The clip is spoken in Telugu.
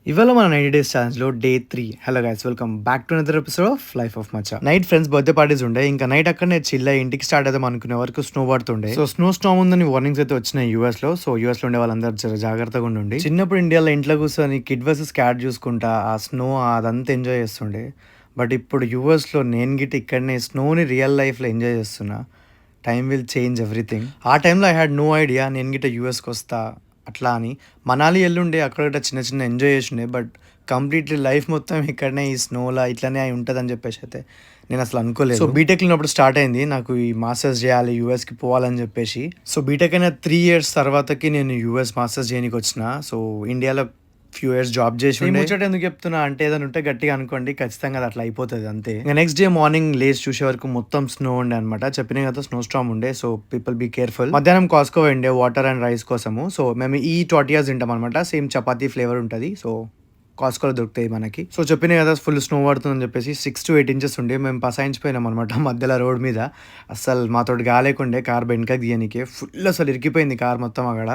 ఇవాళ మన 90 డేస్ ఛాలెంజ్‌లో day 3. Hello guys welcome back to another episode of life of మచ్చా. నైట్ ఫ్రెండ్స్ బర్త్‌డే పార్టీస్ ఉండే. ఇంకా నైట్ అక్కడనే చిల్ అయ్యి ఇంటికి స్టార్ట్ అవుదాం అనుకునే వరకు స్నో పడుతుండే. సో స్నో స్టార్మ్ ఉందని వార్నింగ్స్ అయితే వచ్చినాయి యూఎస్‌లో. సో యూఎస్‌లో ఉండే వాళ్ళందరూ జర జాగ్రత్తగా ఉండండి. చిన్నప్పుడు ఇండియాలో ఇంట్లో కూర్చొని కిడ్ వర్సెస్ క్యాట్ చూసుకుంటా ఆ స్నో అదంతా ఎంజాయ్ చేస్తుండే. బట్ ఇప్పుడు యూఎస్‌లో నేను గిట్ట ఇక్కడనే స్నోని రియల్ లైఫ్‌లో ఎంజాయ్ చేస్తున్నా. Time will change everything. ఆ టైంలో ఐ హ్యాడ్ నో ఐడియా నేను గిట్ట యూఎస్‌కి వస్తా అట్లా అని. మనాలి ఎల్లుండే అక్కడ గిట్ట చిన్న చిన్న ఎంజాయ్ చేసిండే. బట్ కంప్లీట్లీ లైఫ్ మొత్తం ఇక్కడనే ఈ స్నోలా ఇట్లనే అయి ఉంటుందని చెప్పేసి అయితే నేను అసలు అనుకోలేదు. సో బీటెక్లో ఉన్నప్పుడు స్టార్ట్ అయింది నాకు ఈ మాస్టర్స్ చేయాలి యూఎస్కి పోవాలని చెప్పేసి. సో బీటెక్ అయిన 3 years తర్వాతకి నేను యూఎస్ మాస్టర్స్ చేయడానికి వచ్చిన. సో ఇండియాలో ఫ్యూ ఇయర్స్ జాబ్ చేసి ఉండే. ముచ్చట ఎందుకు చెప్తున్నా అంటే ఏదైనా ఉంటే గట్టిగా అనుకోండి, ఖచ్చితంగా అది అట్లా అయిపోతుంది అంతే. ఇంకా నెక్స్ట్ డే మార్నింగ్ లేచి చూసే వరకు మొత్తం స్నో ఉండే అనమాట. చెప్పిన కదా స్నో స్టార్మ్ ఉండే. So people be careful. మధ్యాహ్నం కాస్కో ఉండే వాటర్ అండ్ రైస్ కోసము. సో మేము ఈ టోటియాస్ తింటాం అనమాట. సేమ్ చపాతీ ఫ్లేవర్ ఉంటుంది. సో కాస్కోలో దొరుకుతాయి మనకి. సో చెప్పిన కదా ఫుల్ స్నో పడుతుందని చెప్పేసి 6 to 8 inches ఉండే. మేము పసాయించిపోయినాం అనమాట మధ్యలో రోడ్ మీద. అసలు మాతోటి గాలేకుండే కార్ వెనకకి తీయనికే. ఫుల్ అసలు ఇరికిపోయింది కార్ మొత్తం అక్కడ.